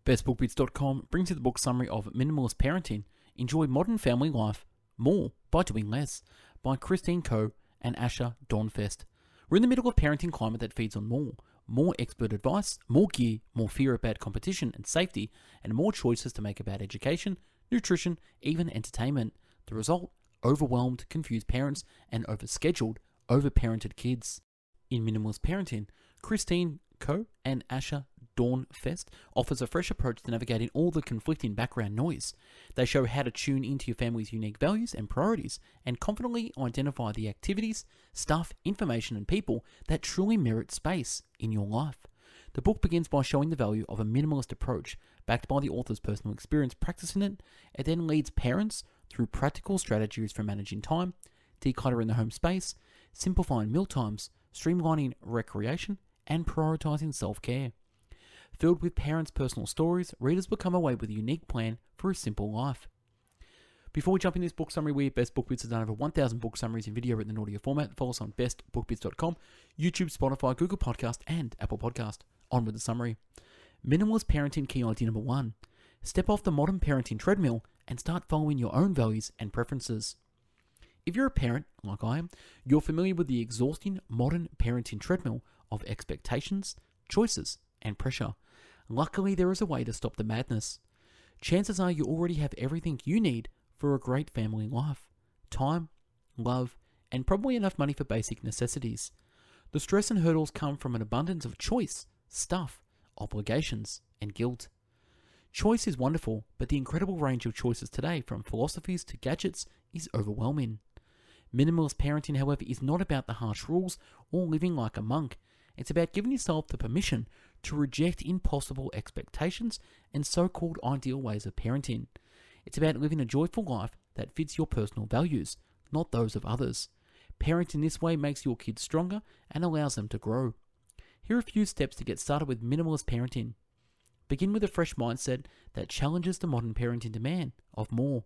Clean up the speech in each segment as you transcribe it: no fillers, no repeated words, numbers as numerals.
bestbookbits.com brings you the book summary of Minimalist Parenting. Enjoy modern family life more by doing less, by Koh and Asha Dornfest. We're in the middle of a parenting climate that feeds on more expert advice, more gear, more fear about competition and safety, and more choices to make about education, nutrition, even entertainment. The result? Overwhelmed, confused parents and overscheduled, overparented kids. In Minimalist Parenting, Koh and Asha Dornfest offers a fresh approach to navigating all the conflicting background noise. They show how to tune into your family's unique values and priorities and confidently identify the activities, stuff, information, and people that truly merit space in your life. The book begins by showing the value of a minimalist approach, backed by the author's personal experience practicing it. It then leads parents through practical strategies for managing time, decluttering the home space, simplifying meal times, streamlining recreation, and prioritizing self-care. Filled with parents' personal stories, readers will come away with a unique plan for a simple life. Before we jump into this book summary, we at Best Book Bits have done over 1,000 book summaries in video written in audio format. Follow us on bestbookbits.com, YouTube, Spotify, Google Podcast, and Apple Podcast. On with the summary. Minimalist parenting key idea number 1. Step off the modern parenting treadmill and start following your own values and preferences. If you're a parent, like I am, you're familiar with the exhausting modern parenting treadmill of expectations, choices, and pressure. Luckily, there is a way to stop the madness. Chances are you already have everything you need for a great family life. Time, love, and probably enough money for basic necessities. The stress and hurdles come from an abundance of choice, stuff, obligations, and guilt. Choice is wonderful, but the incredible range of choices today, from philosophies to gadgets, is overwhelming. Minimalist parenting, however, is not about the harsh rules or living like a monk. It's about giving yourself the permission to reject impossible expectations and so-called ideal ways of parenting. It's about living a joyful life that fits your personal values, not those of others. Parenting this way makes your kids stronger and allows them to grow. Here are a few steps to get started with minimalist parenting. Begin with a fresh mindset that challenges the modern parenting demand of more.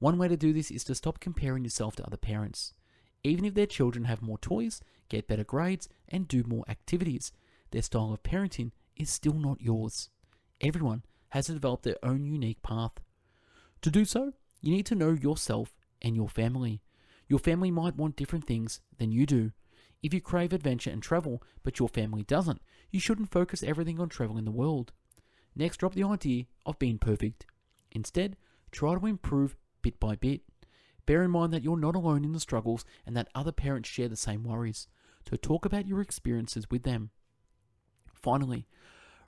One way to do this is to stop comparing yourself to other parents. Even if their children have more toys, get better grades, and do more activities, their style of parenting is still not yours. Everyone has to develop their own unique path. To do so, you need to know yourself and your family. Your family might want different things than you do. If you crave adventure and travel, but your family doesn't, you shouldn't focus everything on traveling the world. Next, drop the idea of being perfect. Instead, try to improve bit by bit. Bear in mind that you're not alone in the struggles and that other parents share the same worries. So talk about your experiences with them. Finally,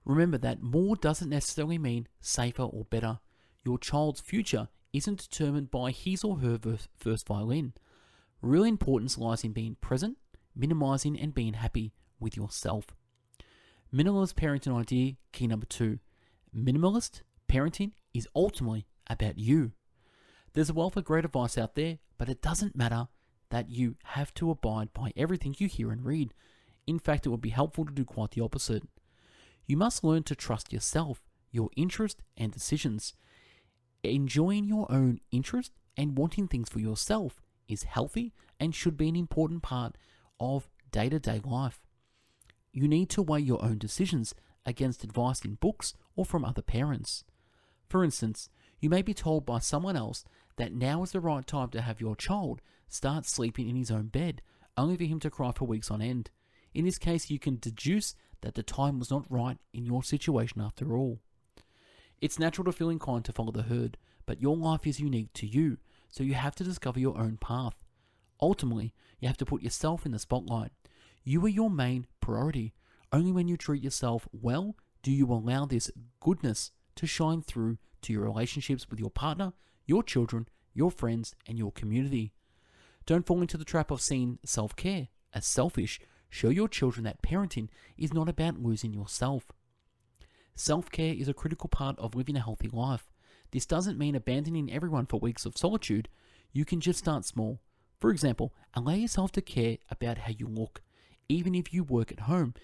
remember that more doesn't necessarily mean safer or better. Your child's future isn't determined by his or her first violin. Real importance lies in being present, minimizing, and being happy with yourself. Minimalist parenting idea key number 2. Minimalist parenting is ultimately about you. There's a wealth of great advice out there, but it doesn't matter that you have to abide by everything you hear and read. In fact, it would be helpful to do quite the opposite. You must learn to trust yourself, your interest, and decisions. Enjoying your own interest and wanting things for yourself is healthy and should be an important part of day-to-day life. You need to weigh your own decisions against advice in books or from other parents. For instance, you may be told by someone else that now is the right time to have your child start sleeping in his own bed, only for him to cry for weeks on end. In this case, you can deduce that the time was not right in your situation after all. It's natural to feel inclined to follow the herd, but your life is unique to you, so you have to discover your own path. Ultimately, you have to put yourself in the spotlight. You are your main priority. Only when you treat yourself well do you allow this goodness to shine through to your relationships with your partner, your children, your friends, and your community. Don't fall into the trap of seeing self-care as selfish. Show your children that parenting is not about losing yourself. Self-care is a critical part of living a healthy life. This doesn't mean abandoning everyone for weeks of solitude. You can just start small. For example, allow yourself to care about how you look. Even if you work at home,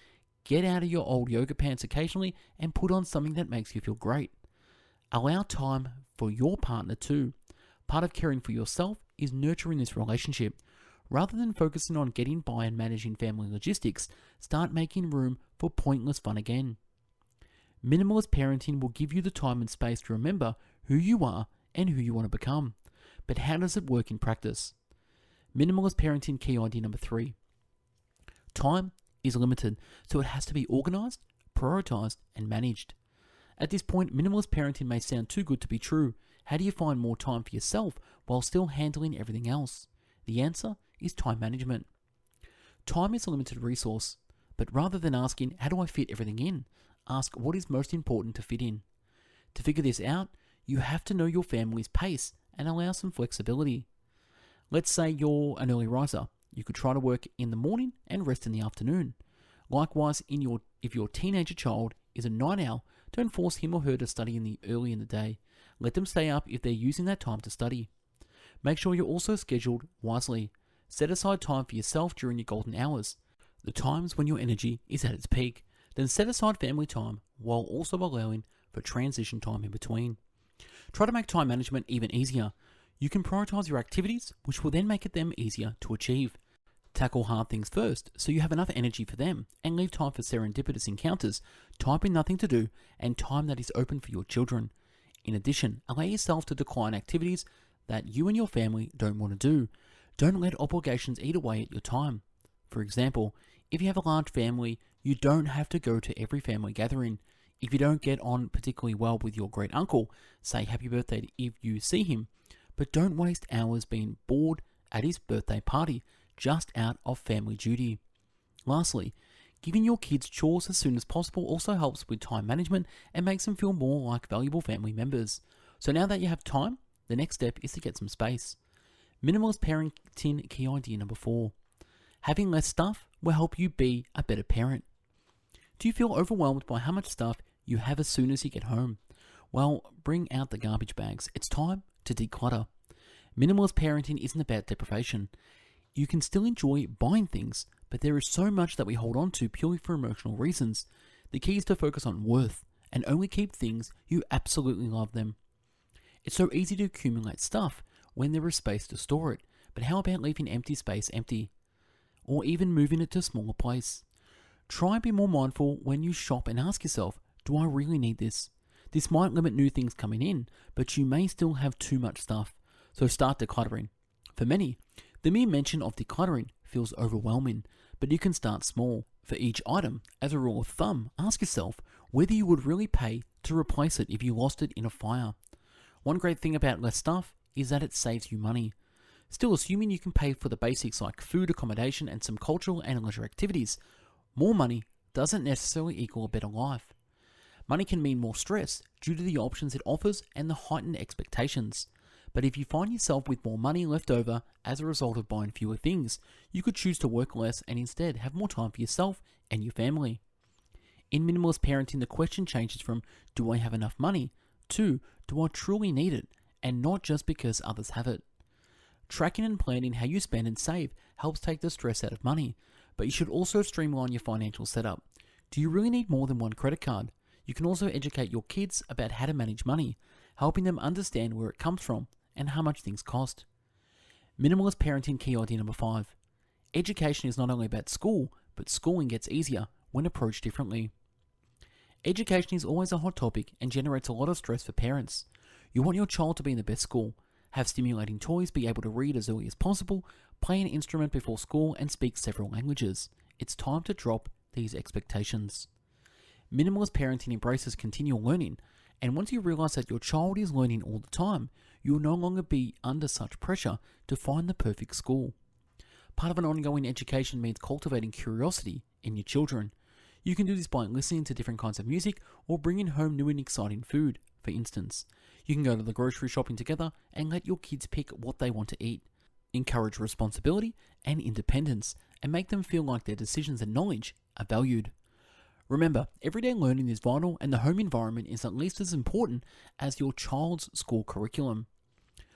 get out of your old yoga pants occasionally and put on something that makes you feel great. Allow time for your partner too. Part of caring for yourself is nurturing this relationship. Rather than focusing on getting by and managing family logistics, start making room for pointless fun again. Minimalist parenting will give you the time and space to remember who you are and who you want to become. But how does it work in practice? Minimalist parenting key idea number 3. Time is limited, so it has to be organized, prioritized, and managed. At this point, minimalist parenting may sound too good to be true. How do you find more time for yourself while still handling everything else? The answer is time management. Time is a limited resource, but rather than asking, how do I fit everything in? Ask what is most important to fit in. To figure this out, you have to know your family's pace and allow some flexibility. Let's say you're an early riser. You could try to work in the morning and rest in the afternoon. Likewise, if your teenager child is a night owl, don't force him or her to study early in the day. Let them stay up if they're using that time to study. Make sure you're also scheduled wisely. Set aside time for yourself during your golden hours, the times when your energy is at its peak. Then set aside family time while also allowing for transition time in between. Try to make time management even easier. You can prioritize your activities, which will then make them easier to achieve. Tackle hard things first, so you have enough energy for them, and leave time for serendipitous encounters, time with nothing to do, and time that is open for your children. In addition, allow yourself to decline activities that you and your family don't want to do. Don't let obligations eat away at your time. For example, if you have a large family, you don't have to go to every family gathering. If you don't get on particularly well with your great uncle, say happy birthday if you see him, but don't waste hours being bored at his birthday party just out of family duty. Lastly, giving your kids chores as soon as possible also helps with time management and makes them feel more like valuable family members. So now that you have time, the next step is to get some space. Minimalist parenting key idea number 4. Having less stuff will help you be a better parent. Do you feel overwhelmed by how much stuff you have as soon as you get home? Well, bring out the garbage bags. It's time to declutter. Minimalist parenting isn't about deprivation. You can still enjoy buying things, but there is so much that we hold on to purely for emotional reasons. The key is to focus on worth and only keep things you absolutely love them. It's so easy to accumulate stuff when there is space to store it, but how about leaving empty space empty? Or even moving it to a smaller place? Try and be more mindful when you shop and ask yourself, do I really need this? This might limit new things coming in, but you may still have too much stuff, so start decluttering. For many, the mere mention of decluttering feels overwhelming, but you can start small. For each item, as a rule of thumb, ask yourself whether you would really pay to replace it if you lost it in a fire. One great thing about less stuff is that it saves you money. Still, assuming you can pay for the basics like food, accommodation, and some cultural and leisure activities, more money doesn't necessarily equal a better life. Money can mean more stress due to the options it offers and the heightened expectations. But if you find yourself with more money left over as a result of buying fewer things, you could choose to work less and instead have more time for yourself and your family. In minimalist parenting, the question changes from, do I have enough money, to, do I truly need it, and not just because others have it. Tracking and planning how you spend and save helps take the stress out of money, but you should also streamline your financial setup. Do you really need more than one credit card? You can also educate your kids about how to manage money, helping them understand where it comes from and how much things cost. Minimalist parenting key idea number 5. Education is not only about school, but schooling gets easier when approached differently. Education is always a hot topic and generates a lot of stress for parents. You want your child to be in the best school, have stimulating toys, be able to read as early as possible, play an instrument before school, and speak several languages. It's time to drop these expectations. Minimalist parenting embraces continual learning, and once you realize that your child is learning all the time, you will no longer be under such pressure to find the perfect school. Part of an ongoing education means cultivating curiosity in your children. You can do this by listening to different kinds of music or bringing home new and exciting food, for instance. You can go to the grocery shopping together and let your kids pick what they want to eat. Encourage responsibility and independence and make them feel like their decisions and knowledge are valued. Remember, everyday learning is vital and the home environment is at least as important as your child's school curriculum.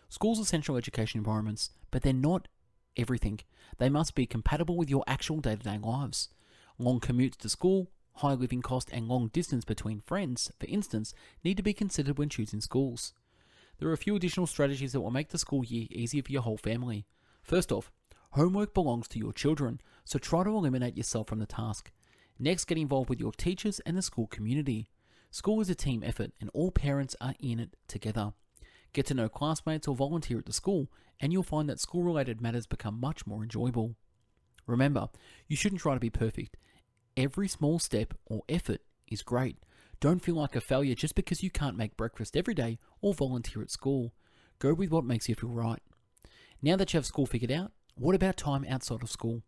Schools are central education environments, but they're not everything. They must be compatible with your actual day-to-day lives. Long commutes to school, high living cost, and long distance between friends, for instance, need to be considered when choosing schools. There are a few additional strategies that will make the school year easier for your whole family. First off, homework belongs to your children, so try to eliminate yourself from the task. Next, get involved with your teachers and the school community. School is a team effort and all parents are in it together. Get to know classmates or volunteer at the school and you'll find that school-related matters become much more enjoyable. Remember, you shouldn't try to be perfect. Every small step or effort is great. Don't feel like a failure just because you can't make breakfast every day or volunteer at school. Go with what makes you feel right. Now that you have school figured out, what about time outside of school?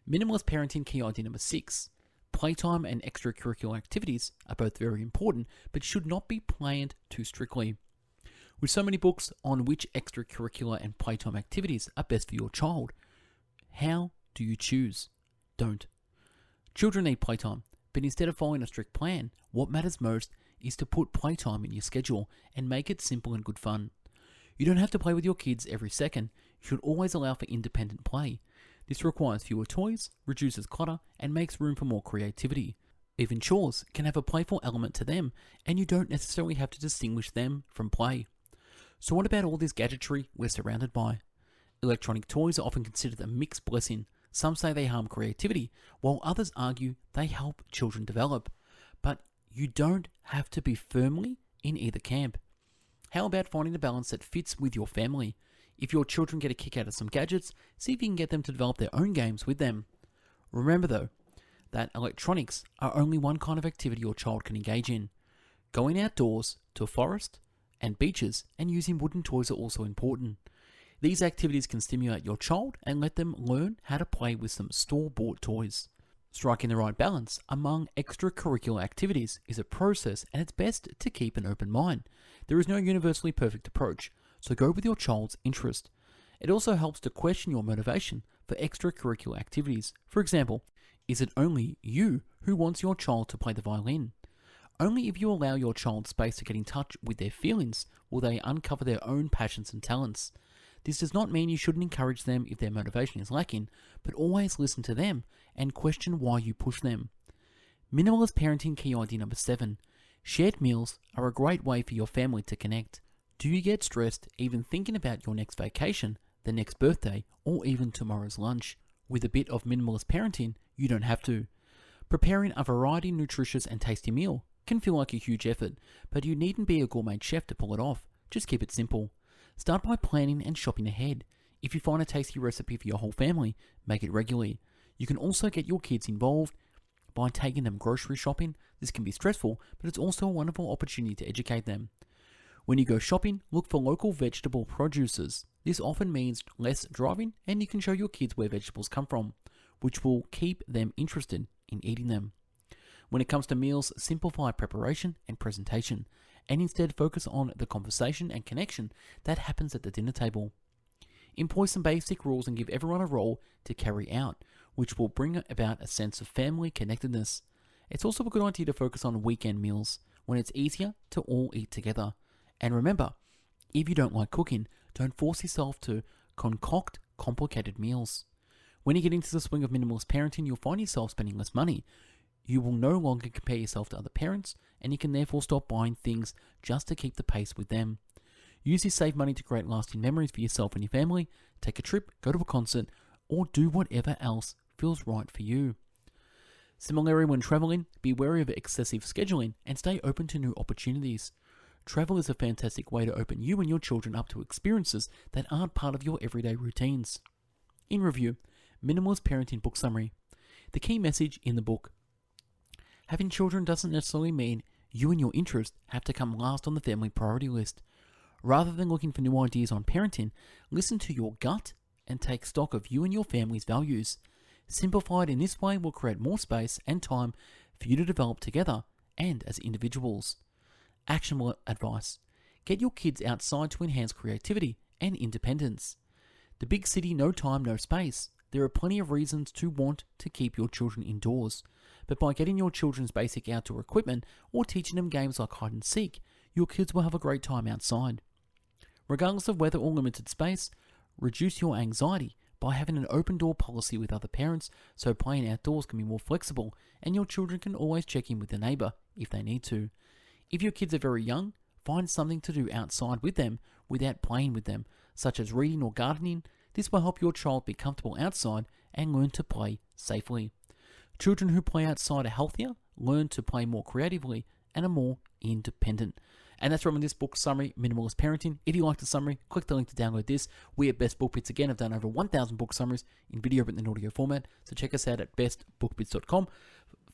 Minimalist parenting key idea number 6. Playtime and extracurricular activities are both very important, but should not be planned too strictly. With so many books on which extracurricular and playtime activities are best for your child, how do you choose? Don't. Children need playtime, but instead of following a strict plan, what matters most is to put playtime in your schedule and make it simple and good fun. You don't have to play with your kids every second. You should always allow for independent play. This requires fewer toys, reduces clutter, and makes room for more creativity. Even chores can have a playful element to them, and you don't necessarily have to distinguish them from play. So what about all this gadgetry we're surrounded by? Electronic toys are often considered a mixed blessing. Some say they harm creativity, while others argue they help children develop. But you don't have to be firmly in either camp. How about finding a balance that fits with your family? If your children get a kick out of some gadgets, see if you can get them to develop their own games with them. Remember though, that electronics are only one kind of activity your child can engage in. Going outdoors to a forest and beaches and using wooden toys are also important. These activities can stimulate your child and let them learn how to play with some store-bought toys. Striking the right balance among extracurricular activities is a process, and it's best to keep an open mind. There is no universally perfect approach, so go with your child's interest. It also helps to question your motivation for extracurricular activities. For example, is it only you who wants your child to play the violin? Only if you allow your child space to get in touch with their feelings will they uncover their own passions and talents. This does not mean you shouldn't encourage them if their motivation is lacking, but always listen to them and question why you push them. Minimalist parenting key idea number 7. Shared meals are a great way for your family to connect. Do you get stressed even thinking about your next vacation, the next birthday, or even tomorrow's lunch? With a bit of minimalist parenting, you don't have to. Preparing a variety, nutritious and tasty meal can feel like a huge effort, but you needn't be a gourmet chef to pull it off. Just keep it simple. Start by planning and shopping ahead. If you find a tasty recipe for your whole family, make it regularly. You can also get your kids involved by taking them grocery shopping. This can be stressful, but it's also a wonderful opportunity to educate them. When you go shopping, look for local vegetable producers. This often means less driving, and you can show your kids where vegetables come from, which will keep them interested in eating them. When it comes to meals, simplify preparation and presentation, and instead focus on the conversation and connection that happens at the dinner table. Employ some basic rules and give everyone a role to carry out, which will bring about a sense of family connectedness. It's also a good idea to focus on weekend meals, when it's easier to all eat together. And remember, if you don't like cooking, don't force yourself to concoct complicated meals. When you get into the swing of minimalist parenting, you'll find yourself spending less money. You will no longer compare yourself to other parents, and you can therefore stop buying things just to keep the pace with them. Use this saved money to create lasting memories for yourself and your family, take a trip, go to a concert, or do whatever else feels right for you. Similarly, when traveling, be wary of excessive scheduling and stay open to new opportunities. Travel is a fantastic way to open you and your children up to experiences that aren't part of your everyday routines. In review, Minimalist Parenting Book Summary. The key message in the book. Having children doesn't necessarily mean you and your interests have to come last on the family priority list. Rather than looking for new ideas on parenting, listen to your gut and take stock of you and your family's values. Simplified in this way will create more space and time for you to develop together and as individuals. Actionable advice. Get your kids outside to enhance creativity and independence. The big city, no time, no space. There are plenty of reasons to want to keep your children indoors. But by getting your children's basic outdoor equipment or teaching them games like hide and seek, your kids will have a great time outside. Regardless of weather or limited space, reduce your anxiety by having an open door policy with other parents so playing outdoors can be more flexible and your children can always check in with the neighbor if they need to. If your kids are very young, find something to do outside with them without playing with them, such as reading or gardening. This will help your child be comfortable outside and learn to play safely. Children who play outside are healthier, learn to play more creatively, and are more independent. And that's from this book summary, Minimalist Parenting. If you like the summary, click the link to download this. We at Best Book Bits, again, have done over 1,000 book summaries in video, written, and audio format. So check us out at bestbookbits.com.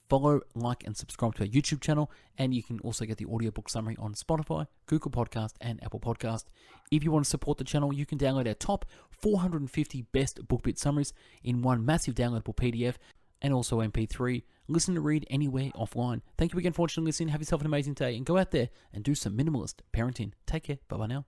Follow, like, and subscribe to our YouTube channel. And you can also get the audiobook summary on Spotify, Google Podcast, and Apple Podcast. If you want to support the channel, you can download our top 450 Best Book Bit summaries in one massive downloadable PDF and also MP3. Listen to read anywhere offline. Thank you again for watching and listening. Have yourself an amazing day and go out there and do some minimalist parenting. Take care. Bye-bye now.